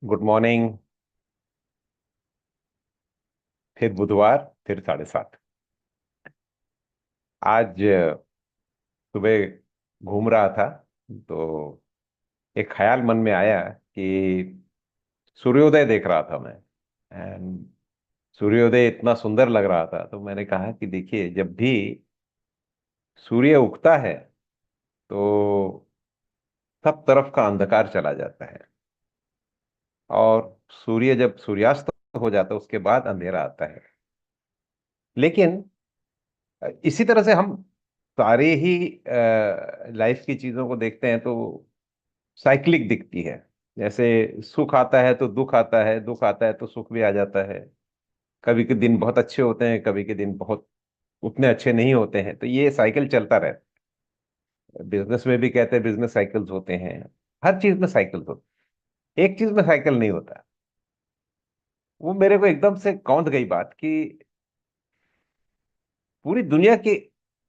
Good morning. फिर बुधवार, फिर 7:30। आज सुबह घूम रहा था तो एक ख्याल मन में आया कि सूर्योदय देख रहा था मैं। एंड सूर्योदय इतना सुंदर लग रहा था तो मैंने कहा कि देखिए, जब भी सूर्य उगता है तो सब तरफ का अंधकार चला जाता है, और सूर्य जब सूर्यास्त हो जाता है उसके बाद अंधेरा आता है। लेकिन इसी तरह से हम सारे ही लाइफ की चीजों को देखते हैं तो साइक्लिक दिखती है। जैसे सुख आता है तो दुख आता है, दुख आता है तो सुख भी आ जाता है। कभी के दिन बहुत अच्छे होते हैं, कभी के दिन बहुत उतने अच्छे नहीं होते हैं, तो ये साइकिल चलता रहता है। बिजनेस में भी कहते हैं बिजनेस साइकिल्स होते हैं। हर चीज में साइकिल्स होते हैं, एक चीज में साइकिल नहीं होता। वो मेरे को एकदम से कौंध गई बात कि पूरी दुनिया के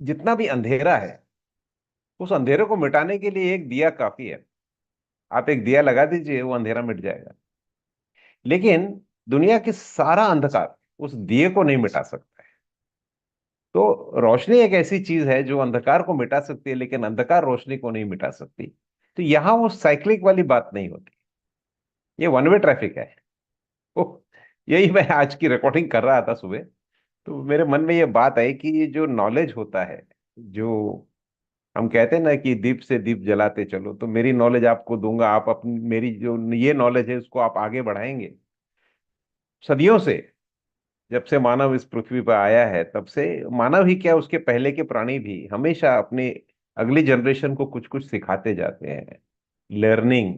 जितना भी अंधेरा है, उस अंधेरे को मिटाने के लिए एक दिया काफी है। आप एक दिया लगा दीजिए, वो अंधेरा मिट जाएगा। लेकिन दुनिया के सारा अंधकार उस दिए को नहीं मिटा सकता है। तो रोशनी एक ऐसी चीज है जो अंधकार को मिटा सकती है, लेकिन अंधकार रोशनी को नहीं मिटा सकती। तो यहां वो साइक्लिक वाली बात नहीं होती, ये वन वे ट्रैफिक है। ओह, यही मैं आज की रिकॉर्डिंग कर रहा था सुबह, तो मेरे मन में ये बात आई कि ये जो नॉलेज होता है, जो हम कहते हैं ना कि दीप से दीप जलाते चलो, तो मेरी नॉलेज आपको दूंगा, आप अपनी मेरी जो ये नॉलेज है उसको आप आगे बढ़ाएंगे। सदियों से, जब से मानव इस पृथ्वी पर आया है तब से, मानव ही क्या उसके पहले के प्राणी भी हमेशा अपने अगली जनरेशन को कुछ कुछ सिखाते जाते हैं। लर्निंग।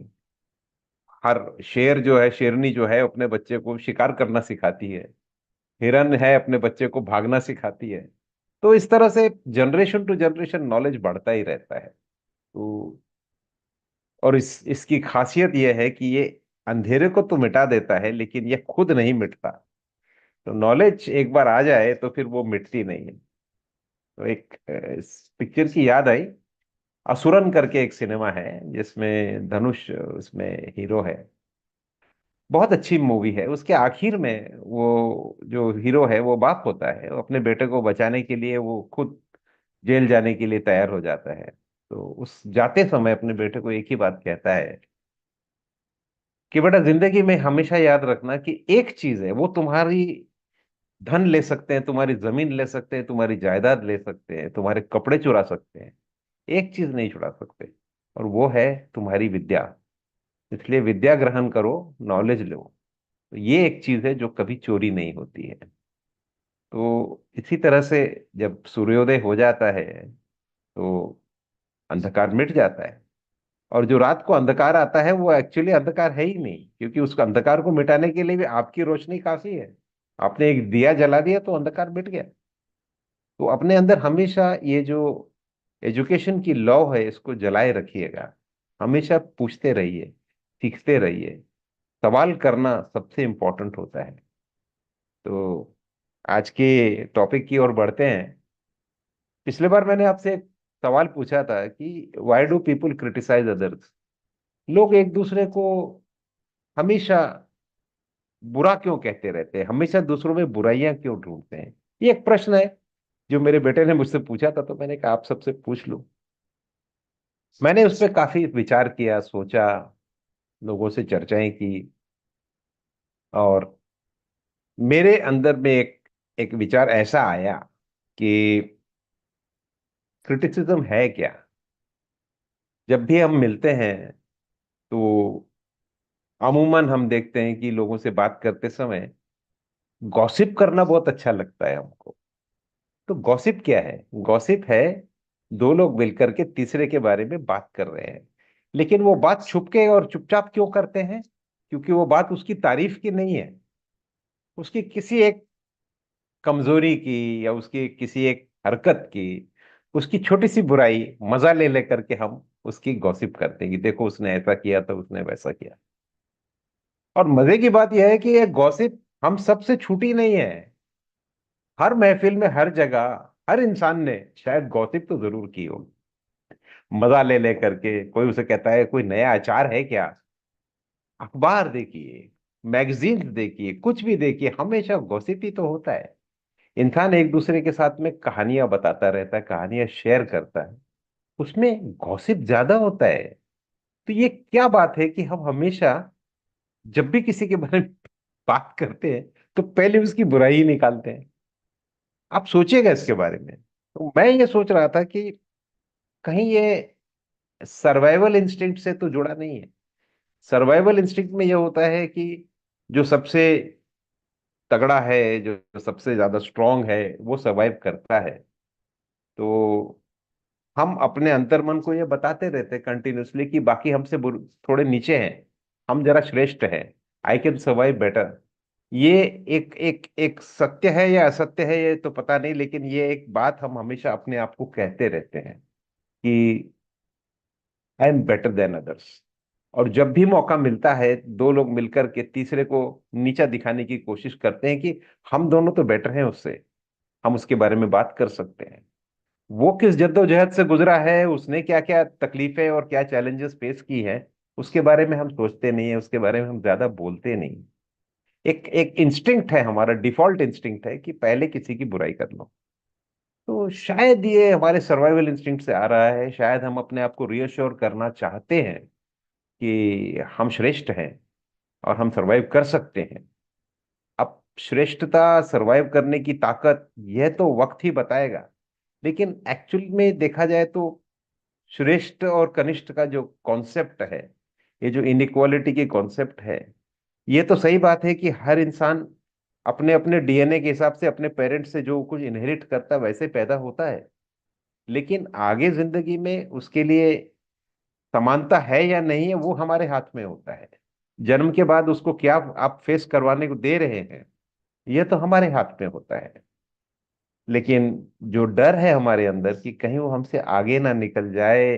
हर शेर जो है, शेरनी जो है, अपने बच्चे को शिकार करना सिखाती है। हिरन है, अपने बच्चे को भागना सिखाती है। तो इस तरह से जनरेशन टू जनरेशन नॉलेज बढ़ता ही रहता है। तो और इसकी खासियत यह है कि ये अंधेरे को तो मिटा देता है, लेकिन ये खुद नहीं मिटता। तो नॉलेज एक बार आ जाए तो फिर वो मिटती नहीं है। तो एक पिक्चर की याद आई। असुरन करके एक सिनेमा है जिसमें धनुष उसमें हीरो है। बहुत अच्छी मूवी है। उसके आखिर में वो जो हीरो है वो बाप होता है, वो अपने बेटे को बचाने के लिए वो खुद जेल जाने के लिए तैयार हो जाता है। तो उस जाते समय अपने बेटे को एक ही बात कहता है कि बेटा, जिंदगी में हमेशा याद रखना कि एक चीज है, वो तुम्हारी धन ले सकते हैं, तुम्हारी जमीन ले सकते हैं, तुम्हारी जायदाद ले सकते हैं, तुम्हारे कपड़े चुरा सकते हैं, एक चीज नहीं छुड़ा सकते, और वो है तुम्हारी विद्या। इसलिए विद्या ग्रहण करो, नॉलेज लो। तो ये एक चीज है जो कभी चोरी नहीं होती है। तो इसी तरह से जब सूर्योदय हो जाता है तो अंधकार मिट जाता है। और जो रात को अंधकार आता है वो एक्चुअली अंधकार है ही नहीं, क्योंकि उस अंधकार को मिटाने के लिए भी आपकी रोशनी काफी है। आपने एक दिया जला दिया तो अंधकार मिट गया। तो अपने अंदर हमेशा ये जो एजुकेशन की लौ है इसको जलाए रखिएगा। हमेशा पूछते रहिए, सीखते रहिए। सवाल करना सबसे इंपॉर्टेंट होता है। तो आज के टॉपिक की ओर बढ़ते हैं। पिछले बार मैंने आपसे एक सवाल पूछा था कि why do people criticise others. लोग एक दूसरे को हमेशा बुरा क्यों कहते रहते हैं, हमेशा दूसरों में बुराइयां क्यों ढूंढते हैं। ये एक प्रश्न है जो मेरे बेटे ने मुझसे पूछा था, तो मैंने कहा आप सबसे पूछ लूं। मैंने उस पर काफी विचार किया, सोचा, लोगों से चर्चाएं की, और मेरे अंदर में एक विचार ऐसा आया कि क्रिटिसिज्म है क्या। जब भी हम मिलते हैं तो अमूमन हम देखते हैं कि लोगों से बात करते समय गॉसिप करना बहुत अच्छा लगता है हमको। तो गॉसिप क्या है? गॉसिप है दो लोग मिलकर के तीसरे के बारे में बात कर रहे हैं, लेकिन वो बात छुप के और चुपचाप क्यों करते हैं? क्योंकि वो बात उसकी तारीफ की नहीं है, उसकी किसी एक कमजोरी की, या उसकी किसी एक हरकत की, उसकी छोटी सी बुराई मजा ले लेकर के हम उसकी गॉसिप करते हैं कि देखो उसने ऐसा किया था, उसने वैसा किया। और मजे की बात यह है कि ये गॉसिप हम सबसे छूटी नहीं है। हर महफिल में, हर जगह, हर इंसान ने शायद गॉसिप तो जरूर की होगी, मजा ले ले करके। कोई उसे कहता है कोई नया अचार है क्या, अखबार देखिए, मैगजीन्स देखिए, कुछ भी देखिए, हमेशा गॉसिप ही तो होता है। इंसान एक दूसरे के साथ में कहानियां बताता रहता है, कहानियां शेयर करता है, उसमें गॉसिप ज्यादा होता है। तो ये क्या बात है कि हम हमेशा जब भी किसी के बारे में बात करते हैं तो पहले उसकी बुराई ही निकालते हैं। आप सोचिएगा इसके बारे में। तो मैं ये सोच रहा था कि कहीं ये सर्वाइवल इंस्टिंक्ट से तो जुड़ा नहीं है। सर्वाइवल इंस्टिंक्ट में ये होता है कि जो सबसे तगड़ा है, जो सबसे ज्यादा स्ट्रांग है, वो सर्वाइव करता है। तो हम अपने अंतर्मन को ये बताते रहते हैं कंटिन्यूअसली कि बाकी हमसे थोड़े नीचे हैं, हम जरा श्रेष्ठ हैं, आई कैन सर्वाइव बेटर। ये एक एक एक सत्य है या असत्य है ये तो पता नहीं, लेकिन ये एक बात हम हमेशा अपने आप को कहते रहते हैं कि I am better than others. और जब भी मौका मिलता है, दो लोग मिलकर के तीसरे को नीचा दिखाने की कोशिश करते हैं कि हम दोनों तो बेटर हैं उससे, हम उसके बारे में बात कर सकते हैं। वो किस जद्दोजहद से गुजरा है, उसने क्या क्या तकलीफें और क्या चैलेंजेस फेस की है, उसके बारे में हम सोचते नहीं है, उसके बारे में हम ज्यादा बोलते नहीं। एक एक इंस्टिंक्ट है, हमारा डिफॉल्ट इंस्टिंक्ट है कि पहले किसी की बुराई कर लो। तो शायद ये हमारे सर्वाइवल इंस्टिंक्ट से आ रहा है, शायद हम अपने आप को रियश्योर करना चाहते हैं कि हम श्रेष्ठ हैं और हम सरवाइव कर सकते हैं। अब श्रेष्ठता, सरवाइव करने की ताकत, यह तो वक्त ही बताएगा। लेकिन एक्चुअल में देखा जाए तो श्रेष्ठ और कनिष्ठ का जो कॉन्सेप्ट है, ये जो इनइक्वालिटी की कॉन्सेप्ट है, ये तो सही बात है कि हर इंसान अपने अपने डीएनए के हिसाब से अपने पेरेंट्स से जो कुछ इनहेरिट करता है वैसे पैदा होता है। लेकिन आगे जिंदगी में उसके लिए समानता है या नहीं है, वो हमारे हाथ में होता है। जन्म के बाद उसको क्या आप फेस करवाने को दे रहे हैं, यह तो हमारे हाथ में होता है। लेकिन जो डर है हमारे अंदर कि कहीं वो हमसे आगे ना निकल जाए,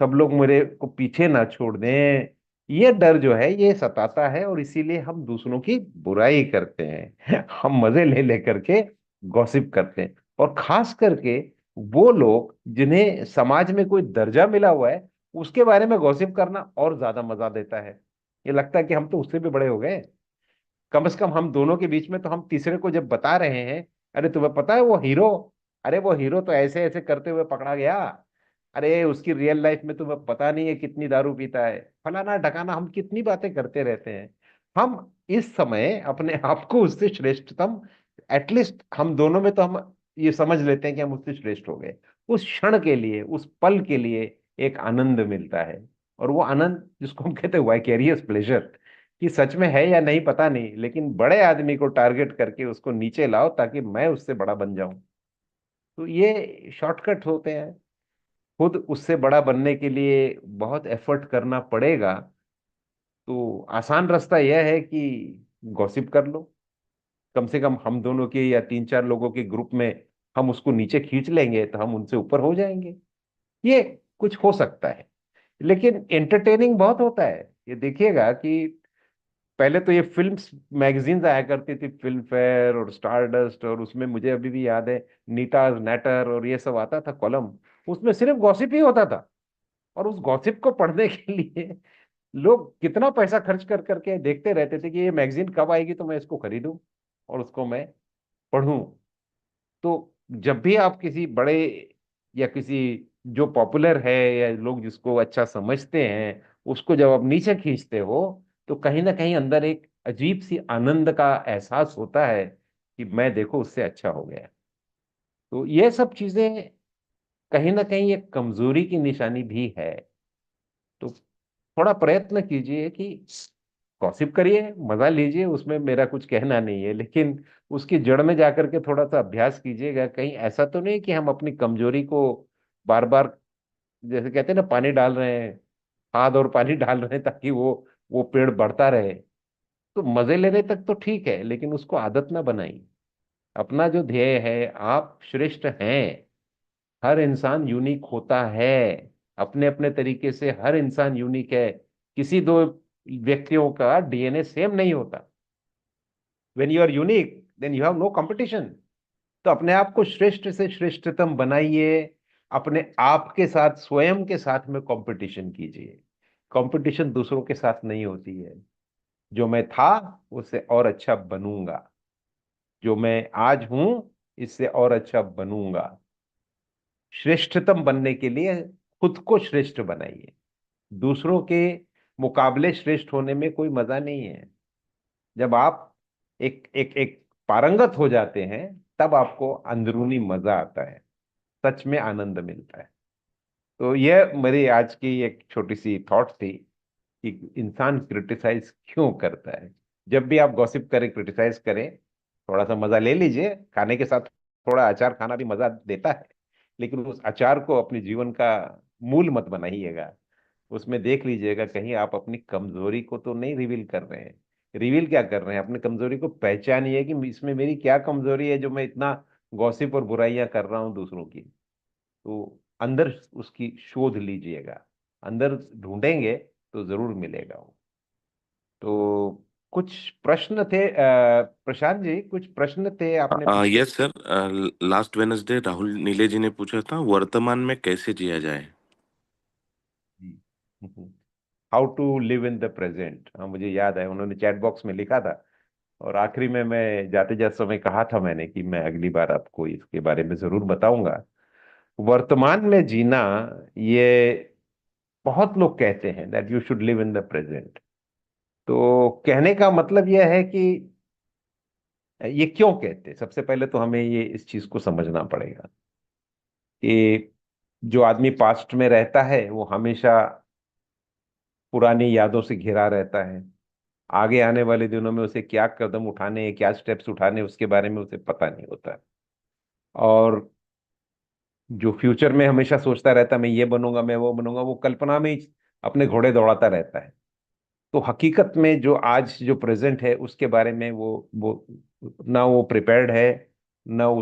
सब लोग मेरे को पीछे ना छोड़ दें, ये डर जो है ये सताता है, और इसीलिए हम दूसरों की बुराई करते हैं। हम मजे ले लेकर के गॉसिप करते हैं। और खास करके वो लोग जिन्हें समाज में कोई दर्जा मिला हुआ है, उसके बारे में गॉसिप करना और ज्यादा मजा देता है। ये लगता है कि हम तो उससे भी बड़े हो गए। कम से कम हम दोनों के बीच में तो हम तीसरे को जब बता रहे हैं, अरे तुम्हें पता है वो हीरो, अरे वो हीरो तो ऐसे ऐसे करते हुए पकड़ा गया, अरे उसकी रियल लाइफ में तुम्हें पता नहीं है कितनी दारू पीता है, फलाना ढकाना, हम कितनी बातें करते रहते हैं। हम इस समय अपने आप को उससे श्रेष्ठतम, एटलीस्ट हम दोनों में तो हम ये समझ लेते हैं कि हम उससे श्रेष्ठ हो गए। उस क्षण के लिए, उस पल के लिए एक आनंद मिलता है। और वो आनंद जिसको हम कहते हैं वाइकेरियस प्लेजर, कि सच में है या नहीं पता नहीं, लेकिन बड़े आदमी को टारगेट करके उसको नीचे लाओ ताकि मैं उससे बड़ा बन जाऊं। तो ये शॉर्टकट होते हैं। खुद उससे बड़ा बनने के लिए बहुत एफर्ट करना पड़ेगा। तो आसान रास्ता यह है कि गॉसिप कर लो। कम से कम हम दोनों के या तीन चार लोगों के ग्रुप में हम उसको नीचे खींच लेंगे तो हम उनसे ऊपर हो जाएंगे। ये कुछ हो सकता है। लेकिन एंटरटेनिंग बहुत होता है। ये देखिएगा कि पहले तो ये फिल्म्स मैगजीन्स आया करती थी, फिल्म फेयर और स्टारडस्ट, और उसमें मुझे अभी भी याद है नीताज नेटर और ये सब आता था कॉलम। उसमें सिर्फ गॉसिप ही होता था। और उस गॉसिप को पढ़ने के लिए लोग कितना पैसा खर्च कर करके देखते रहते थे कि ये मैगजीन कब आएगी तो मैं इसको खरीदूं और उसको मैं पढ़ूं। तो जब भी आप किसी बड़े या किसी जो पॉपुलर है या लोग जिसको अच्छा समझते हैं, उसको जब आप नीचे खींचते हो, तो कहीं ना कहीं अंदर एक अजीब सी आनंद का एहसास होता है कि मैं देखो उससे अच्छा हो गया। तो ये सब चीजें कहीं ना कहीं एक कमजोरी की निशानी भी है। तो थोड़ा प्रयत्न कीजिए कि गॉसिप करिए, मजा लीजिए, उसमें मेरा कुछ कहना नहीं है, लेकिन उसकी जड़ में जाकर के थोड़ा सा अभ्यास कीजिएगा। कहीं ऐसा तो नहीं कि हम अपनी कमजोरी को बार बार, जैसे कहते हैं ना, पानी डाल रहे हैं, खाद और पानी डाल रहे हैं ताकि वो पेड़ बढ़ता रहे। तो मजे लेने तक तो ठीक है, लेकिन उसको आदत ना बनाइए। अपना जो ध्येय है, आप श्रेष्ठ हैं। हर इंसान यूनिक होता है, अपने अपने तरीके से हर इंसान यूनिक है। किसी दो व्यक्तियों का डीएनए सेम नहीं होता। When you are unique then you have no competition. तो अपने आप को श्रेष्ठ से श्रेष्ठतम बनाइए। अपने आप के साथ, स्वयं के साथ में कंपटीशन कीजिए। कंपटीशन दूसरों के साथ नहीं होती है। जो मैं था उससे और अच्छा बनूंगा, जो मैं आज हूं इससे और अच्छा बनूंगा। श्रेष्ठतम बनने के लिए खुद को श्रेष्ठ बनाइए। दूसरों के मुकाबले श्रेष्ठ होने में कोई मजा नहीं है। जब आप एक एक एक पारंगत हो जाते हैं, तब आपको अंदरूनी मजा आता है, सच में आनंद मिलता है। तो यह मेरी आज की एक छोटी सी थॉट थी कि इंसान क्रिटिसाइज क्यों करता है। जब भी आप गॉसिप करें, क्रिटिसाइज करें, थोड़ा सा मजा ले लीजिए। खाने के साथ थोड़ा अचार खाना भी मजा देता है, लेकिन उस अचार को अपने जीवन का मूल मत बनाइएगा। उसमें देख लीजिएगा कहीं आप अपनी कमजोरी को तो नहीं रिवील कर रहे हैं। रिवील क्या कर रहे हैं? अपनी कमजोरी को पहचानिए कि इसमें मेरी क्या कमजोरी है जो मैं इतना गॉसिप और बुराइयां कर रहा हूं दूसरों की। तो अंदर उसकी शोध लीजिएगा। अंदर ढूंढेंगे तो जरूर मिलेगा वो। तो कुछ प्रश्न थे, प्रशांत जी, कुछ प्रश्न थे आपने पूछे। Yes sir. Last Wednesday Rahul नीले जी ने पूछा था, वर्तमान में कैसे जिया जाए। जी। How to live in the present. हाँ, मुझे याद है उन्होंने चैट बॉक्स में लिखा था। और आखिरी में मैं जाते जाते समय कहा था मैंने कि मैं अगली बार आपको इसके बारे में जरूर बताऊंगा। वर्तमान में जीना, ये बहुत लोग कहते हैं that you should live in the present. तो कहने का मतलब यह है कि ये क्यों कहते हैं। सबसे पहले तो हमें ये इस चीज को समझना पड़ेगा कि जो आदमी पास्ट में रहता है वो हमेशा पुरानी यादों से घिरा रहता है। आगे आने वाले दिनों में उसे क्या कदम उठाने हैं, क्या स्टेप्स उठाने हैं, उसके बारे में उसे पता नहीं होता है। और जो फ्यूचर में हमेशा सोचता रहता है मैं ये बनूंगा, मैं वो बनूंगा, वो कल्पना में ही अपने घोड़े दौड़ाता रहता है। तो हकीकत में जो आज जो प्रेजेंट है उसके बारे में वो ना वो प्रिपेयर्ड है, ना वो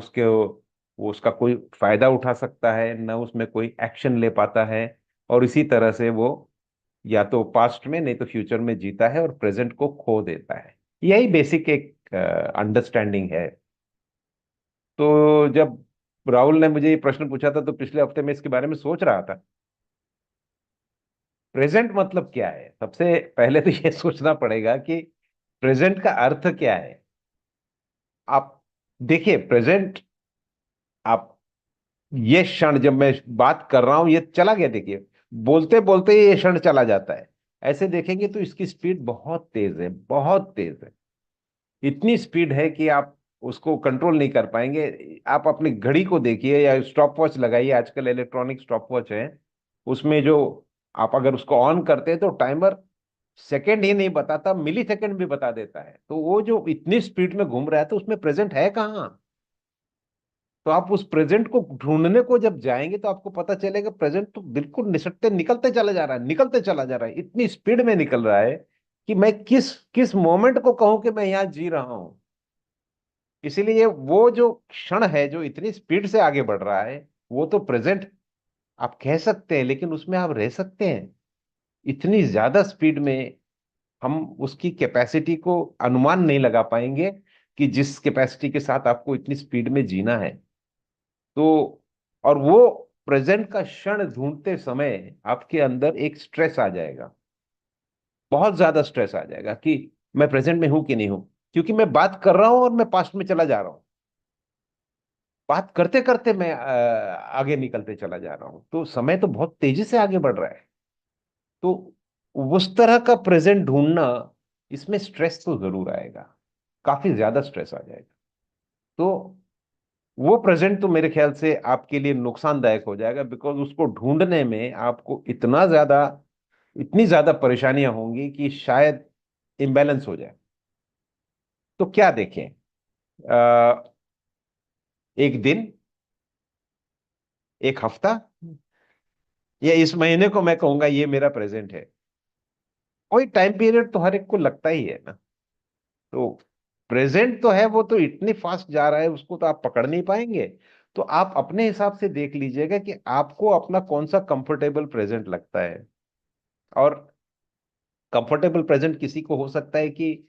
उसका कोई फायदा उठा सकता है, ना उसमें कोई एक्शन ले पाता है। और इसी तरह से वो या तो पास्ट में नहीं तो फ्यूचर में जीता है और प्रेजेंट को खो देता है। यही बेसिक एक अंडरस्टैंडिंग है। तो जब राहुल ने मुझे ये प्रश्न पूछा था तो पिछले हफ्ते में इसके बारे में सोच रहा था। प्रेजेंट मतलब क्या है? सबसे पहले तो ये सोचना पड़ेगा कि प्रेजेंट का अर्थ क्या है। आप देखिए, प्रेजेंट, आप ये क्षण जब मैं बात कर रहा हूं ये चला गया, देखिए, बोलते बोलते ये क्षण चला जाता है। ऐसे देखेंगे तो इसकी स्पीड बहुत तेज है, बहुत तेज है। इतनी स्पीड है कि आप उसको कंट्रोल नहीं कर पाएंगे। आप अपनी घड़ी को देखिए या स्टॉप वॉच लगाइए, आजकल इलेक्ट्रॉनिक स्टॉप वॉच है, उसमें जो आप अगर उसको ऑन करते हैं तो टाइमर सेकंड ही नहीं बताता, मिली सेकंड भी बता देता है। तो वो जो इतनी स्पीड में घूम रहा है तो उसमें प्रेजेंट है कहाँ? तो आप उस प्रेजेंट को ढूंढने को जब जाएंगे तो आपको पता चलेगा प्रेजेंट तो बिल्कुल निसटते निकलते चला जा रहा है, निकलते चला जा रहा है, इतनी स्पीड में निकल रहा है कि मैं किस किस मोमेंट को कहूं कि मैं यहां जी रहा हूं। इसीलिए वो जो क्षण है जो इतनी स्पीड से आगे बढ़ रहा है, वो तो प्रेजेंट आप कह सकते हैं, लेकिन उसमें आप रह सकते हैं? इतनी ज्यादा स्पीड में हम उसकी कैपेसिटी को अनुमान नहीं लगा पाएंगे कि जिस कैपेसिटी के साथ आपको इतनी स्पीड में जीना है। तो और वो प्रेजेंट का क्षण ढूंढते समय आपके अंदर एक स्ट्रेस आ जाएगा, बहुत ज्यादा स्ट्रेस आ जाएगा कि मैं प्रेजेंट में हूं कि नहीं हूं। क्योंकि मैं बात कर रहा हूं और मैं पास्ट में चला जा रहा हूं, बात करते करते मैं आगे निकलते चला जा रहा हूं। तो समय तो बहुत तेजी से आगे बढ़ रहा है। तो उस तरह का प्रेजेंट ढूंढना, इसमें स्ट्रेस तो जरूर आएगा, काफी ज्यादा स्ट्रेस आ जाएगा। तो वो प्रेजेंट तो मेरे ख्याल से आपके लिए नुकसानदायक हो जाएगा, बिकॉज उसको ढूंढने में आपको इतनी ज्यादा परेशानियां होंगी कि शायद इम्बैलेंस हो जाए। तो क्या देखें, एक दिन, एक हफ्ता, या इस महीने को मैं कहूंगा ये मेरा प्रेजेंट है। कोई टाइम पीरियड तो हर एक को लगता ही है ना। तो प्रेजेंट तो है, वो तो इतनी फास्ट जा रहा है उसको तो आप पकड़ नहीं पाएंगे। तो आप अपने हिसाब से देख लीजिएगा कि आपको अपना कौन सा कंफर्टेबल प्रेजेंट लगता है। और कंफर्टेबल प्रेजेंट किसी को हो सकता है कि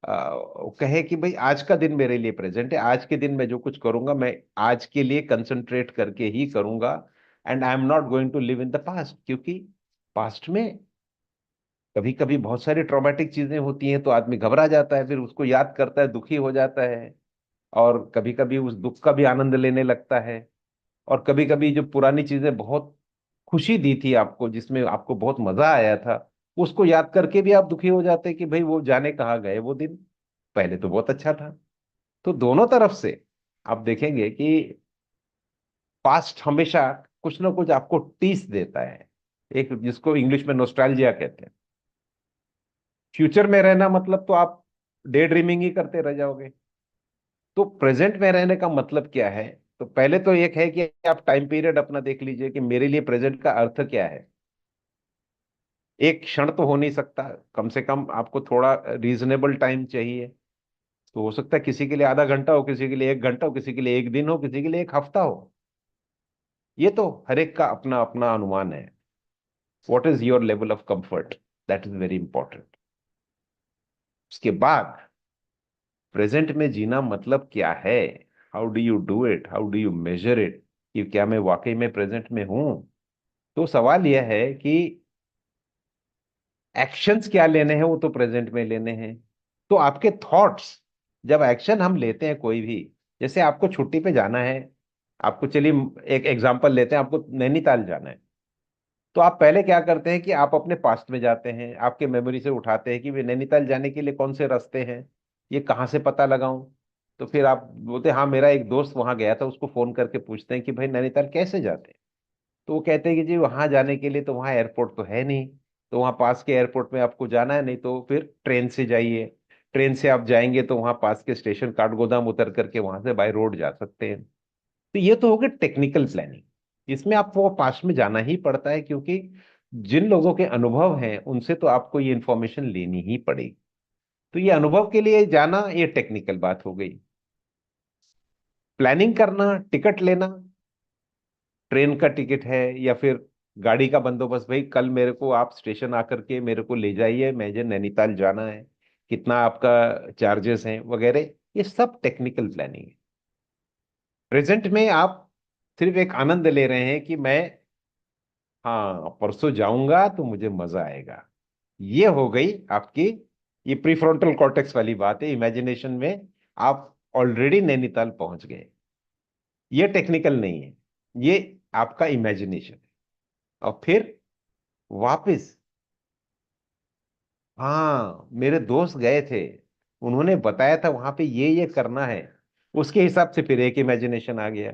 कहे कि भाई आज का दिन मेरे लिए प्रेजेंट है, आज के दिन मैं जो कुछ करूंगा मैं आज के लिए कंसंट्रेट करके ही करूंगा। And I am not going to live in the past, क्योंकि पास्ट में कभी कभी बहुत सारी ट्रॉमेटिक चीजें होती हैं तो आदमी घबरा जाता है, फिर उसको याद करता है, दुखी हो जाता है, और कभी कभी उस दुख का भी आनंद लेने लगता है। और कभी कभी जो पुरानी चीजें बहुत खुशी दी थी आपको, जिसमें आपको बहुत मजा आया था, उसको याद करके भी आप दुखी हो जाते हैं कि भाई वो जाने कहाँ गए वो दिन, पहले तो बहुत अच्छा था। तो दोनों तरफ से आप देखेंगे कि पास्ट हमेशा कुछ ना कुछ आपको टीस देता है, एक जिसको इंग्लिश में नोस्टैल्जिया कहते हैं। फ्यूचर में रहना मतलब तो आप डे ड्रीमिंग ही करते रह जाओगे। तो प्रेजेंट में रहने का मतलब क्या है? तो पहले तो एक है कि आप टाइम पीरियड अपना देख लीजिए कि मेरे लिए प्रेजेंट का अर्थ क्या है। एक क्षण तो हो नहीं सकता, कम से कम आपको थोड़ा रीजनेबल टाइम चाहिए। तो हो सकता है किसी के लिए आधा घंटा हो, किसी के लिए 1 घंटा हो, किसी के लिए 1 दिन हो, किसी के लिए 1 हफ्ता हो। ये तो हर एक का अपना अपना अनुमान है। What is your level of comfort, that is very important. उसके बाद प्रेजेंट में जीना मतलब क्या है? How do you do it, how do you measure it, कि क्या मैं वाकई में प्रेजेंट में हूं? तो सवाल यह है कि एक्शंस क्या लेने हैं, वो तो प्रेजेंट में लेने हैं। तो आपके थॉट्स, जब एक्शन हम लेते हैं कोई भी, जैसे आपको छुट्टी पे जाना है, आपको, चलिए एक एग्जांपल लेते हैं, आपको नैनीताल जाना है। तो आप पहले क्या करते हैं कि आप अपने पास्ट में जाते हैं, आपके मेमोरी से उठाते हैं कि वे नैनीताल जाने के लिए कौन से रास्ते हैं, ये कहाँ से पता लगाऊं। तो फिर आप बोलते हैं हाँ मेरा एक दोस्त वहां गया था, उसको फोन करके पूछते हैं कि भाई नैनीताल कैसे जाते हैं। तो वो कहते हैं कि जी वहां जाने के लिए तो वहां एयरपोर्ट तो है नहीं, तो वहां पास के एयरपोर्ट में आपको जाना है, नहीं तो फिर ट्रेन से जाइए। ट्रेन से आप जाएंगे तो वहां पास के स्टेशन काठगोदाम उतर करके वहां से बाय रोड जा सकते हैं। तो ये तो हो गया टेक्निकल प्लानिंग। इसमें आपको पास में जाना ही पड़ता है, क्योंकि जिन लोगों के अनुभव हैं उनसे तो आपको ये इंफॉर्मेशन लेनी ही पड़ेगी। तो ये अनुभव के लिए जाना, ये टेक्निकल बात हो गई। प्लानिंग करना, टिकट लेना, ट्रेन का टिकट है या फिर गाड़ी का बंदोबस्त, भाई कल मेरे को आप स्टेशन आकर के मेरे को ले जाइए, मुझे नैनीताल जाना है, कितना आपका चार्जेस हैं वगैरह, ये सब टेक्निकल प्लानिंग है। प्रेजेंट में आप सिर्फ एक आनंद ले रहे हैं कि मैं, हाँ परसों जाऊंगा तो मुझे मजा आएगा। ये हो गई आपकी, ये प्रीफ्रंटल कॉर्टेक्स वाली बात है, इमेजिनेशन में आप ऑलरेडी नैनीताल पहुंच गए। ये टेक्निकल नहीं है, ये आपका इमेजिनेशन है। और फिर वापस, हाँ मेरे दोस्त गए थे, उन्होंने बताया था वहां पे ये करना है, उसके हिसाब से फिर एक इमेजिनेशन आ गया।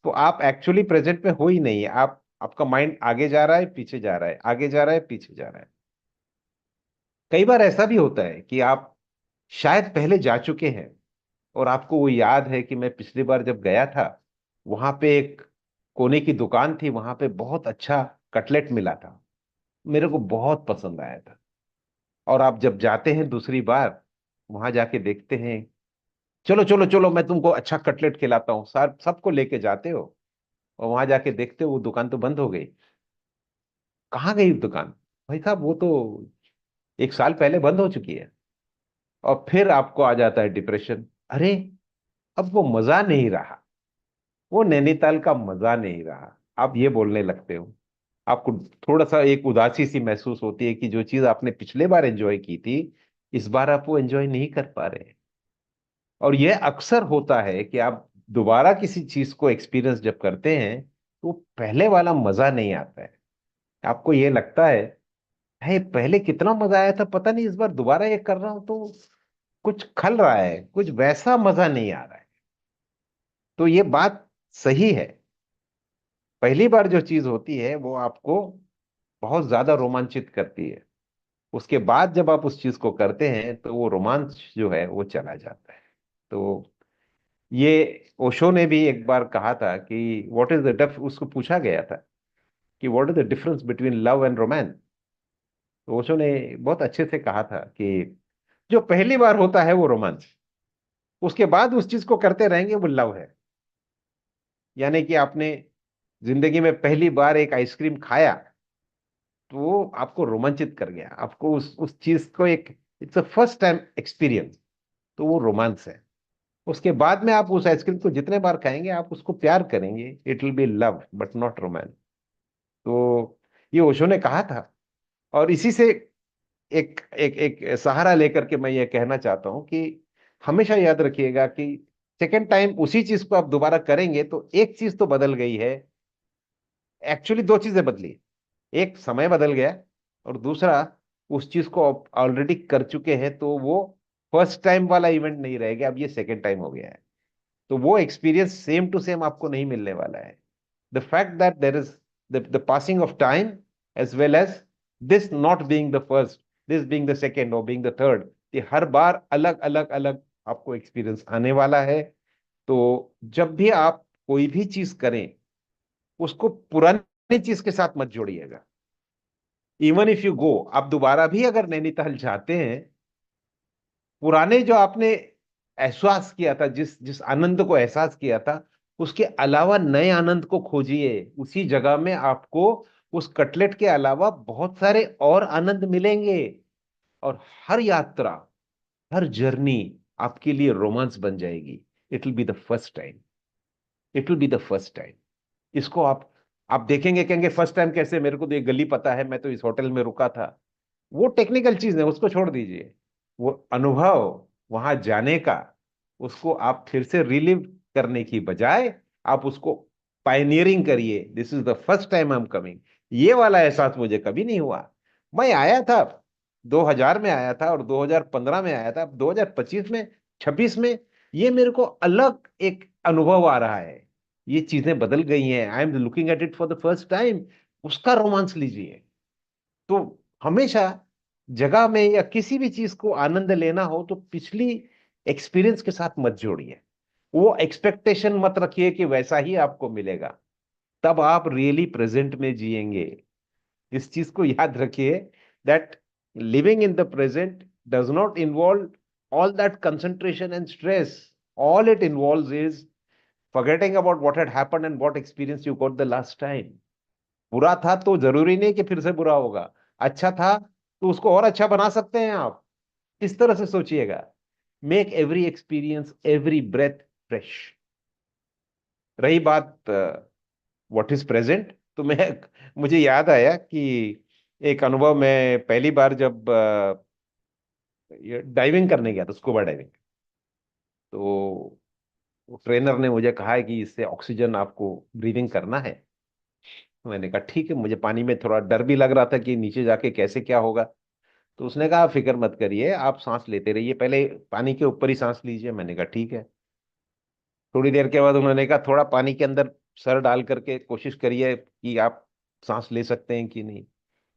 तो आप एक्चुअली प्रेजेंट में हो ही नहीं है, आप, आपका माइंड आगे जा रहा है पीछे जा रहा है, आगे जा रहा है पीछे जा रहा है। कई बार ऐसा भी होता है कि आप शायद पहले जा चुके हैं, और आपको वो याद है कि मैं पिछली बार जब गया था, वहां पे एक कोने की दुकान थी, वहां पे बहुत अच्छा कटलेट मिला था, मेरे को बहुत पसंद आया था। और आप जब जाते हैं दूसरी बार, वहां जाके देखते हैं, चलो चलो चलो मैं तुमको अच्छा कटलेट खिलाता हूँ, सर सबको लेके जाते हो, और वहां जाके देखते हो वो दुकान तो बंद हो गई। कहाँ गई दुकान? भाई साहब वो तो 1 साल पहले बंद हो चुकी है। और फिर आपको आ जाता है डिप्रेशन, अरे अब वो मजा नहीं रहा, वो नैनीताल का मजा नहीं रहा। आप ये बोलने लगते हो, आपको थोड़ा सा एक उदासी सी महसूस होती है कि जो चीज आपने पिछले बार एंजॉय की थी, इस बार आप वो एंजॉय नहीं कर पा रहे हैं। और यह अक्सर होता है कि आप दोबारा किसी चीज को एक्सपीरियंस जब करते हैं, तो पहले वाला मजा नहीं आता है। आपको ये लगता है पहले कितना मजा आया था, पता नहीं इस बार दोबारा ये कर रहा हूं तो कुछ खल रहा है, कुछ वैसा मजा नहीं आ रहा है। तो ये बात सही है, पहली बार जो चीज होती है वो आपको बहुत ज्यादा रोमांचित करती है। उसके बाद जब आप उस चीज को करते हैं तो वो रोमांच जो है वो चला जाता है। तो ये ओशो ने भी एक बार कहा था कि व्हाट इज द डिफ, उसको पूछा गया था कि what is the difference between love and romance. तो ओशो ने बहुत अच्छे से कहा था कि जो पहली बार होता है वो रोमांच, उसके बाद उस चीज को करते रहेंगे वो लव है। यानी कि आपने जिंदगी में पहली बार एक आइसक्रीम खाया, तो वो आपको रोमांचित कर गया, आपको उस चीज को एक, it's a first time experience, तो वो रोमांस है। उसके बाद में आप उस आइसक्रीम को जितने बार खाएंगे आप उसको प्यार करेंगे, it will be love but not romance. तो ये ओशो ने कहा था। और इसी से एक एक एक सहारा लेकर के मैं ये कहना चाहता हूं कि हमेशा याद रखिएगा कि सेकेंड टाइम उसी चीज को आप दोबारा करेंगे तो एक चीज तो बदल गई है। एक्चुअली दो चीजें बदली, एक समय बदल गया और दूसरा उस चीज को ऑलरेडी कर चुके हैं तो वो फर्स्ट टाइम वाला इवेंट नहीं रहेगा, अब ये सेकेंड टाइम हो गया है। तो वो एक्सपीरियंस सेम टू सेम आपको नहीं मिलने वाला है। The fact that there is the passing of time as well as this not being the first, this being the second और बीइंग द थर्ड, ये हर बार अलग अलग अलग आपको एक्सपीरियंस आने वाला है। तो जब भी आप कोई भी चीज करें उसको पुरानी चीज के साथ मत जोड़िएगा। इवन इफ यू गो, आप दोबारा भी अगर नैनीताल जाते हैं, पुराने जो आपने एहसास किया था, जिस जिस आनंद को एहसास किया था, उसके अलावा नए आनंद को खोजिए। उसी जगह में आपको उस कटलेट के अलावा बहुत सारे और आनंद मिलेंगे। और हर यात्रा, हर जर्नी आपके लिए रोमांस बन जाएगी। It will be the first time, it will be the first time. इसको आप देखेंगे, कहेंगे फर्स्ट टाइम कैसे, मेरे को तो ये गली पता है, मैं तो इस होटल में रुका था। वो टेक्निकल चीज है, उसको छोड़ दीजिए। वो अनुभव वहां जाने का, उसको आप फिर से रिलीव करने की बजाय आप उसको पायनियरिंग करिए। This is the first time I am coming. ये वाला एहसास मुझे कभी नहीं हुआ। मैं आया था 2000 में आया था और 2015 में आया था, 2025 में, 26 में ये मेरे को अलग एक अनुभव आ रहा है। ये चीजें बदल गई हैं, I am looking at it for the first time. उसका रोमांस लीजिए। तो हमेशा जगह में या किसी भी चीज को आनंद लेना हो तो पिछली एक्सपीरियंस के साथ मत जोड़िए। वो एक्सपेक्टेशन मत रखिए कि वैसा ही आपको मिलेगा। तब आप रियली प्रेजेंट में जिएंगे। इस चीज को याद रखिए, that living in the present does not involve all that concentration and stress. All it involves is forgetting about what had happened and what experience you got the last time. बुरा था तो जरूरी नहीं कि फिर से बुरा होगा, अच्छा था तो उसको और अच्छा बना सकते हैं आप। इस तरह से सोचिएगा। Make every experience, every breath fresh. रही बात व्हाट इज प्रेजेंट, तो मैं मुझे याद आया कि एक अनुभव, मैं पहली बार जब ये डाइविंग करने गया था, स्कूबा डाइविंग, तो ट्रेनर ने मुझे कहा है कि इससे ऑक्सीजन आपको ब्रीदिंग करना है। मैंने कहा ठीक है, मुझे पानी में थोड़ा डर भी लग रहा था कि नीचे जाके कैसे क्या होगा। तो उसने कहा फिक्र मत करिए, आप सांस लेते रहिए, पहले पानी के ऊपर ही सांस लीजिए। मैंने कहा ठीक है। थोड़ी देर के बाद उन्होंने कहा थोड़ा पानी के अंदर सर डाल करके कोशिश करिए कि आप सांस ले सकते हैं कि नहीं।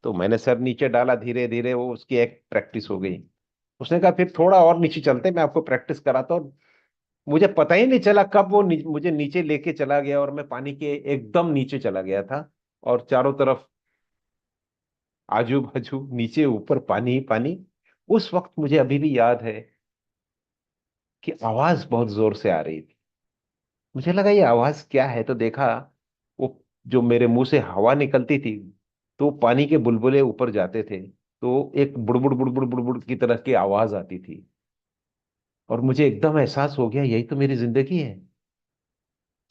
तो मैंने सर नीचे डाला, धीरे धीरे वो उसकी एक प्रैक्टिस हो गई। उसने कहा फिर थोड़ा और नीचे चलते, मैं आपको प्रैक्टिस कराता हूँ। मुझे पता ही नहीं चला कब वो मुझे नीचे लेके चला गया और मैं पानी के एकदम नीचे चला गया था। और चारों तरफ, आजू बाजू, नीचे ऊपर पानी ही पानी। उस वक्त मुझे अभी भी याद है कि आवाज बहुत जोर से आ रही थी। मुझे लगा ये आवाज क्या है, तो देखा वो जो मेरे मुंह से हवा निकलती थी तो पानी के बुलबुले ऊपर जाते थे, तो एक बुड़बुड़ बुड़बुड़ बुड़बुड़ की तरह की आवाज आती थी। और मुझे एकदम एहसास हो गया यही तो मेरी जिंदगी है।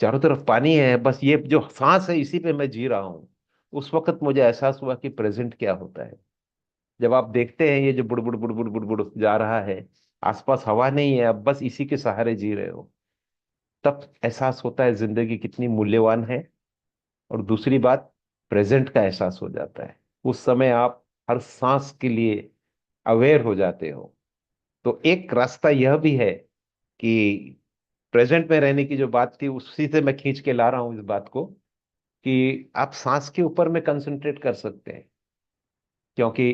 चारों तरफ पानी है, बस ये जो सांस है इसी पे मैं जी रहा हूँ। उस वक्त मुझे एहसास हुआ कि प्रेजेंट क्या होता है। जब आप देखते हैं ये जो बुड़बुड़ बुड़बुड़ बुड़बुड़ जा रहा है, आसपास हवा नहीं है, अब बस इसी के सहारे जी रहे हो, तब एहसास होता है जिंदगी कितनी मूल्यवान है। और दूसरी बात, प्रेजेंट का एहसास हो जाता है। उस समय आप हर सांस के लिए अवेयर हो जाते हो। तो एक रास्ता यह भी है कि प्रेजेंट में रहने की जो बात थी उसी से मैं खींच के ला रहा हूं इस बात को, कि आप सांस के ऊपर में कंसंट्रेट कर सकते हैं। क्योंकि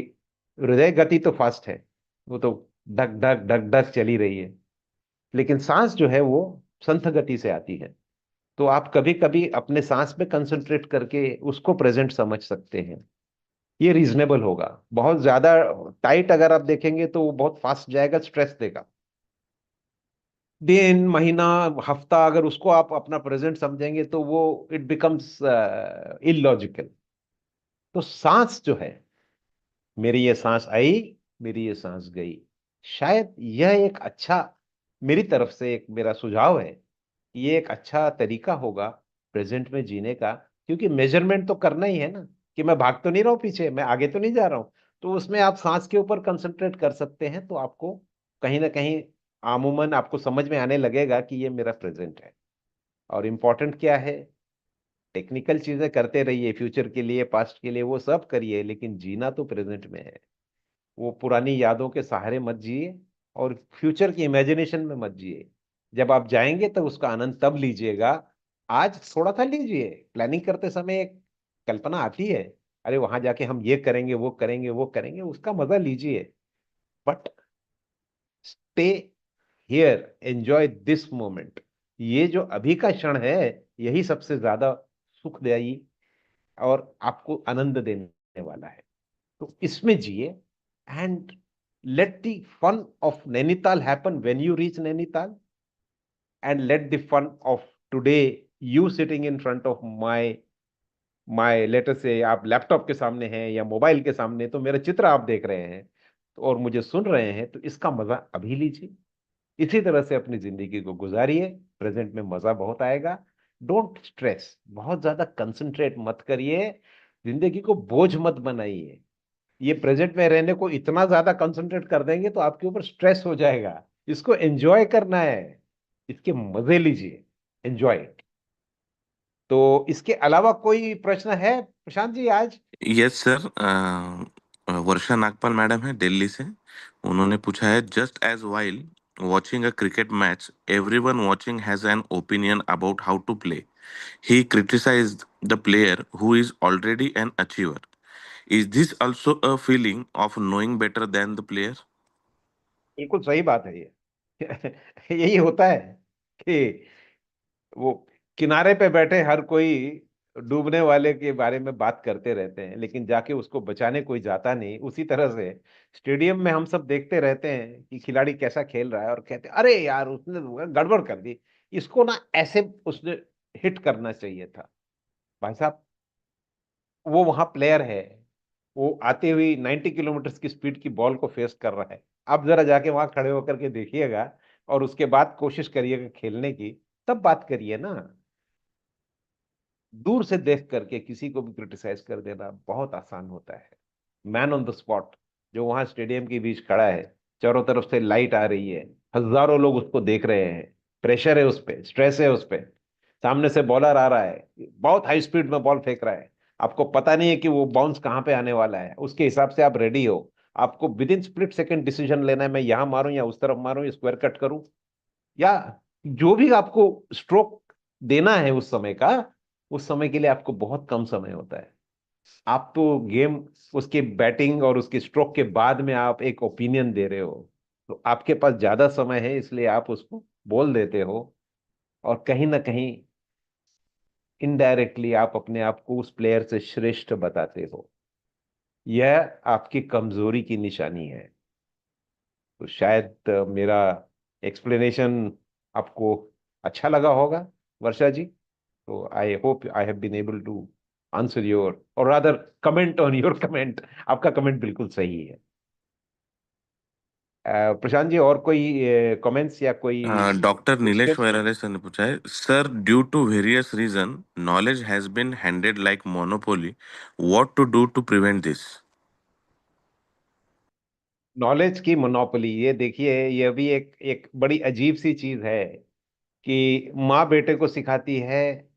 हृदय गति तो फास्ट है, वो तो धक धक धक धक चली रही है, लेकिन सांस जो है वो संथ गति से आती है। तो आप कभी कभी अपने सांस पे कंसंट्रेट करके उसको प्रेजेंट समझ सकते हैं। ये रीजनेबल होगा। बहुत ज्यादा टाइट अगर आप देखेंगे तो वो बहुत फास्ट जाएगा, स्ट्रेस देगा। दिन, महीना, हफ्ता अगर उसको आप अपना प्रेजेंट समझेंगे तो वो इट बिकम्स इलॉजिकल। तो सांस जो है, मेरी ये सांस आई, मेरी ये सांस गई, शायद यह एक अच्छा, मेरी तरफ से एक मेरा सुझाव है, ये एक अच्छा तरीका होगा प्रेजेंट में जीने का। क्योंकि मेजरमेंट तो करना ही है ना, कि मैं भाग तो नहीं रहा हूं पीछे, मैं आगे तो नहीं जा रहा हूं। तो उसमें आप सांस के ऊपर कंसंट्रेट कर सकते हैं, तो आपको कहीं ना कहीं आमूमन आपको समझ में आने लगेगा कि ये मेरा प्रेजेंट है। और इम्पोर्टेंट क्या है, टेक्निकल चीजें करते रहिए, फ्यूचर के लिए पास्ट के लिए वो सब करिए, लेकिन जीना तो प्रेजेंट में है। वो पुरानी यादों के सहारे मत जिए, और फ्यूचर की इमेजिनेशन में मत जिए। जब आप जाएंगे तब उसका आनंद तब लीजिएगा। आज थोड़ा सा लीजिए, प्लानिंग करते समय एक कल्पना आती है, अरे वहां जाके हम ये करेंगे वो करेंगे वो करेंगे, उसका मजा लीजिए। But stay here, enjoy this moment. ये जो अभी का क्षण है, यही सबसे ज्यादा सुखदायी और आपको आनंद देने वाला है। तो इसमें जिए, and let the fun of Nainital happen when you reach Nainital, and let the fun of today, you sitting in front of my my letter से, आप लैपटॉप के सामने हैं या मोबाइल के सामने, तो मेरा चित्र आप देख रहे हैं और मुझे सुन रहे हैं, तो इसका मजा अभी लीजिए। इसी तरह से अपनी जिंदगी को गुजारिए, प्रेजेंट में मजा बहुत आएगा। डोंट स्ट्रेस, बहुत ज्यादा कंसंट्रेट मत करिए, जिंदगी को बोझ मत बनाइए। ये प्रेजेंट में रहने को इतना ज्यादा कंसंट्रेट कर देंगे तो आपके ऊपर स्ट्रेस हो जाएगा। इसको एंजॉय करना है, इसके मजे लीजिए, एंजॉय इट। तो इसके अलावा कोई प्रश्न है प्रशांत जी आज? Yes sir, Varsha Nagpal madam है दिल्ली से। उन्होंने पूछा है, just as while watching a cricket match, everyone watching has an opinion about how to play. He criticized the player who is already an achiever. Is this also a feeling of knowing better than the player? बिल्कुल सही बात है ये। यही होता है कि वो किनारे पे बैठे हर कोई डूबने वाले के बारे में बात करते रहते हैं, लेकिन जाके उसको बचाने कोई जाता नहीं। उसी तरह से स्टेडियम में हम सब देखते रहते हैं कि खिलाड़ी कैसा खेल रहा है, और कहते हैं अरे यार उसने तो गड़बड़ कर दी, इसको ना ऐसे उसने हिट करना चाहिए था। भाई साहब, वो वहां प्लेयर है, वो आते हुई 90 किलोमीटर की स्पीड की बॉल को फेस कर रहा है। आप जरा जाके वहां खड़े होकर के देखिएगा, और उसके बाद कोशिश करिएगा खेलने की, तब बात करिए ना। दूर से देख करके किसी को भी क्रिटिसाइज कर देना बहुत आसान होता है। मैन ऑन द स्पॉट, जो वहां स्टेडियम के बीच खड़ा है, चारों तरफ से लाइट आ रही है, हजारों लोग उसको देख रहे हैं, प्रेशर है उस पे, स्ट्रेस है उस पे, सामने से बॉलर आ रहा है, बहुत हाई स्पीड में बॉल फेंक रहा है, आपको पता नहीं है कि वो बाउंस कहाँ पे आने वाला है, उसके हिसाब से आप रेडी हो। आपको with in split second decision लेना है, मैं यहां मारूं या उस तरफ मारूं, स्क्वायर कट करूं, या जो भी आपको स्ट्रोक देना है उस समय का, उस समय के लिए आपको बहुत कम समय होता है। आप तो गेम, उसके बैटिंग और उसके स्ट्रोक के बाद में आप एक ओपिनियन दे रहे हो, तो आपके पास ज्यादा समय है, इसलिए आप उसको बोल देते हो, और कहीं ना कहीं इनडायरेक्टली आप अपने आप को उस प्लेयर से श्रेष्ठ बताते हो। यह आपकी कमजोरी की निशानी है। तो शायद मेरा एक्सप्लेनेशन आपको अच्छा लगा होगा, वर्षा जी। तो I hope I have been able to answer your, और rather comment on your comment. आपका कमेंट बिल्कुल सही है। प्रशांत जी, और कोई कमेंट्स या कोई doctor Nilesh question? Vairale sir ने पूछा है, sir due to various reason knowledge has been handed like monopoly, what to do to prevent this? Knowledge की मोनोपोली, ये देखिए, ये भी एक एक बड़ी अजीब सी चीज है कि माँ बेटे को सिखाती है,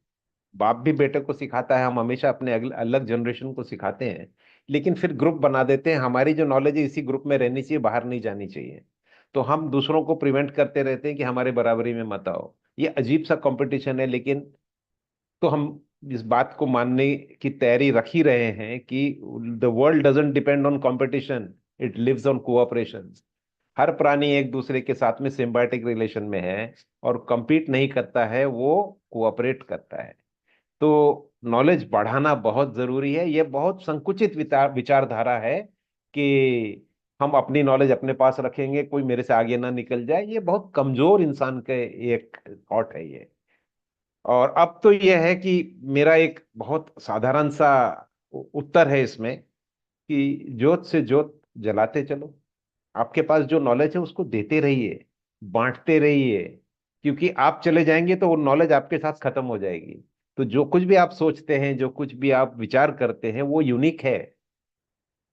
बाप भी बेटे को सिखाता है, हम हमेशा अपने अलग जनरेशन को सिखाते हैं, लेकिन फिर ग्रुप बना देते हैं, हमारी जो नॉलेज है इसी ग्रुप में रहनी चाहिए, बाहर नहीं जानी चाहिए। तो हम दूसरों को प्रिवेंट करते रहते हैं कि हमारे बराबरी में मत आओ। ये अजीब सा कंपटीशन है, लेकिन तो हम इस बात को मानने की तैयारी रख ही रहे हैं कि the world doesn't depend on competition, it lives on cooperation. हर प्राणी एक दूसरे के साथ में सिम्बायोटिक रिलेशन में है, और compete नहीं करता है, वो कोऑपरेट करता है। तो नॉलेज बढ़ाना बहुत जरूरी है। ये बहुत संकुचित विचारधारा है कि हम अपनी नॉलेज अपने पास रखेंगे, कोई मेरे से आगे ना निकल जाए। ये बहुत कमजोर इंसान के एक थॉट है ये। और अब तो यह है कि मेरा एक बहुत साधारण सा उत्तर है इसमें, कि जोत से जोत जलाते चलो। आपके पास जो नॉलेज है उसको देते रहिए, बांटते रहिए, क्योंकि आप चले जाएंगे तो वो नॉलेज आपके साथ खत्म हो जाएगी। तो जो कुछ भी आप सोचते हैं, जो कुछ भी आप विचार करते हैं, वो यूनिक है।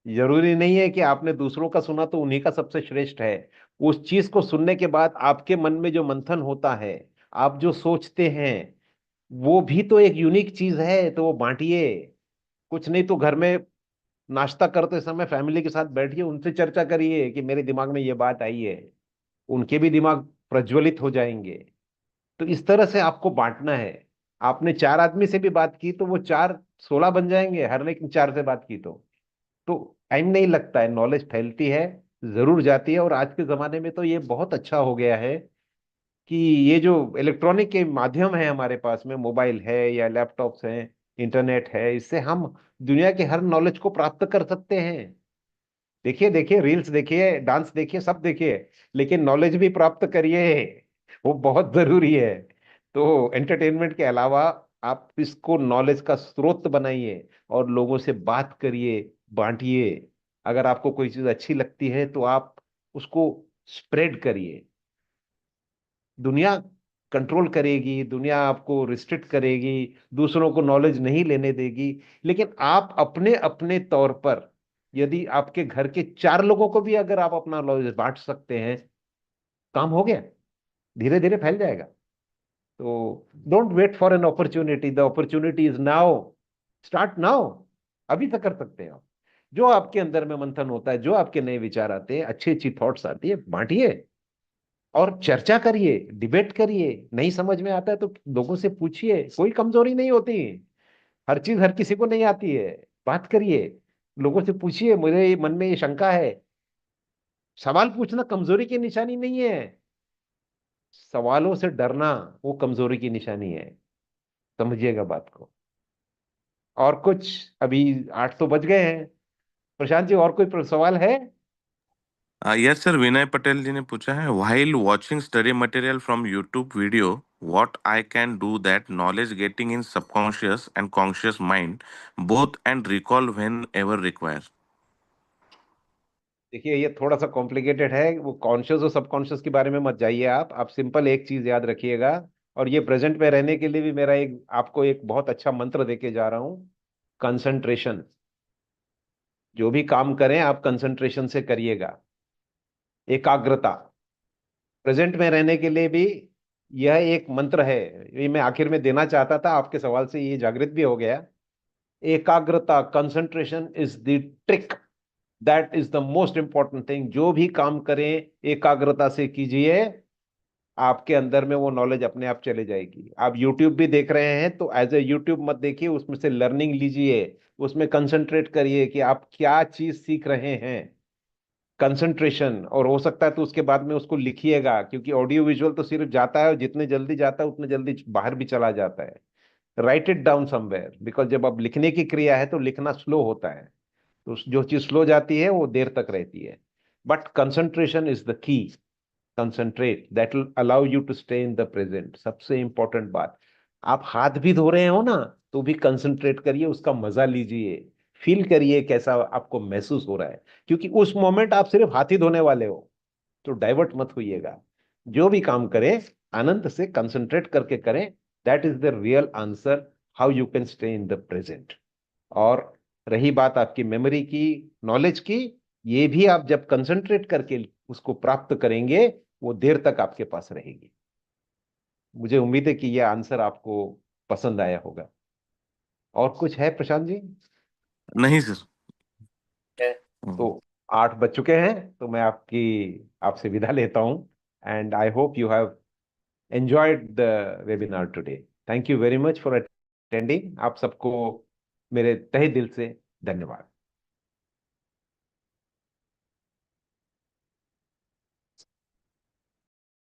जरूरी नहीं है कि आपने दूसरों का सुना तो उन्हीं का सबसे श्रेष्ठ है। उस चीज को सुनने के बाद आपके मन में जो मंथन होता है, आप जो सोचते हैं, वो भी तो एक यूनिक चीज है, तो वो बांटिए। कुछ नहीं तो घर में नाश्ता करते समय फैमिली के साथ बैठिए, उनसे चर्चा करिए कि मेरे दिमाग में ये बात आई है। उनके भी दिमाग प्रज्वलित हो जाएंगे। तो इस तरह से आपको बांटना है। आपने 4 आदमी से भी बात की तो वो चार 16 बन जाएंगे, हर एक ने चार से बात की तो टाइम नहीं लगता है, नॉलेज फैलती है, जरूर जाती है। और आज के जमाने में तो ये बहुत अच्छा हो गया है कि ये जो इलेक्ट्रॉनिक के माध्यम है हमारे पास में, मोबाइल है या लैपटॉप्स हैं, इंटरनेट है, इससे हम दुनिया के हर नॉलेज को प्राप्त कर सकते हैं। देखिए देखिए, रील्स देखिए, डांस देखिए, सब देखिए, लेकिन नॉलेज भी प्राप्त करिए, वो बहुत जरूरी है। तो एंटरटेनमेंट के अलावा आप इसको नॉलेज का स्रोत बनाइए और लोगों से बात करिए, बांटिए। अगर आपको कोई चीज अच्छी लगती है तो आप उसको स्प्रेड करिए। दुनिया कंट्रोल करेगी, दुनिया आपको रिस्ट्रिक्ट करेगी, दूसरों को नॉलेज नहीं लेने देगी, लेकिन आप अपने अपने तौर पर, यदि आपके घर के 4 लोगों को भी अगर आप अपना नॉलेज बांट सकते हैं, काम हो गया। धीरे धीरे फैल जाएगा। तो don't wait for an opportunity, the opportunity is now. Start now. अभी तक कर सकते हो। जो आपके अंदर में मंथन होता है, जो आपके नए विचार आते हैं, अच्छी अच्छी थॉट्स आती है, बांटिए और चर्चा करिए, डिबेट करिए। नहीं समझ में आता है तो लोगों से पूछिए, कोई कमजोरी नहीं होती। हर चीज हर किसी को नहीं आती है। बात करिए, लोगों से पूछिए, मुझे मन में ये शंका है। सवाल पूछना कमजोरी की निशानी नहीं है। सवालों से डरना वो कमजोरी की निशानी है। समझिएगा बात को। और कुछ? अभी 8 तो बज गए हैं। प्रशांत जी, और कोई सवाल है? यस सर, विनय पटेल जी ने पूछा है, while watching study material from YouTube video, what I can do that knowledge getting in subconscious and conscious mind both and recall when ever require. देखिए, ये थोड़ा सा कॉम्प्लिकेटेड है। वो कॉन्शियस और सबकॉन्शियस के बारे में मत जाइए। आप सिंपल एक चीज याद रखिएगा। और ये प्रेजेंट में रहने के लिए भी मेरा एक आपको एक बहुत अच्छा मंत्र देके जा रहा हूं। कंसंट्रेशन। जो भी काम करें आप कंसंट्रेशन से करिएगा। एकाग्रता। प्रेजेंट में रहने के लिए भी यह एक मंत्र है। ये मैं आखिर में देना चाहता था, आपके सवाल से ये जागृत भी हो गया। एकाग्रता, concentration is the trick. That is the most important thing. जो भी काम करें एकाग्रता से कीजिए। आपके अंदर में वो नॉलेज अपने आप चले जाएगी। आप यूट्यूब भी देख रहे हैं तो एज ए यूट्यूब मत देखिए, उसमें से लर्निंग लीजिए। उसमें कंसंट्रेट करिए कि आप क्या चीज सीख रहे हैं। कंसंट्रेशन। और हो सकता है तो उसके बाद में उसको लिखिएगा, क्योंकि ऑडियो विजुअल तो सिर्फ जाता है, और जितने जल्दी जाता है उतने जल्दी बाहर भी चला जाता है। Right it down somewhere, because जब अब लिखने की क्रिया है तो लिखना स्लो होता है। तो जो चीज स्लो जाती है वो देर तक रहती है। But concentration is the key. Concentrate, that will allow you to stay in the present. सबसे इंपॉर्टेंट बात, आप हाथ भी धो रहे हो ना, तो भी कंसंट्रेट करिए, उसका मजा लीजिए। फील करिए कैसा आपको महसूस हो रहा है, क्योंकि उस मोमेंट आप सिर्फ हाथ ही धोने वाले हो। तो डाइवर्ट मत होइएगा। जो भी काम करें आनंद से कंसंट्रेट करके करें। That is the real answer, how you can stay in the present. और रही बात आपकी मेमोरी की, नॉलेज की, ये भी आप जब कंसंट्रेट करके उसको प्राप्त करेंगे, वो देर तक आपके पास रहेगी। मुझे उम्मीद है कि यह आंसर आपको पसंद आया होगा। और कुछ है प्रशांत जी? नहीं सर। है। तो 8 बज चुके हैं, तो मैं आपसे विदा लेता हूं। And I hope you have enjoyed the webinar today. Thank you very much for attending. आप सबको मेरे तहे दिल से धन्यवाद।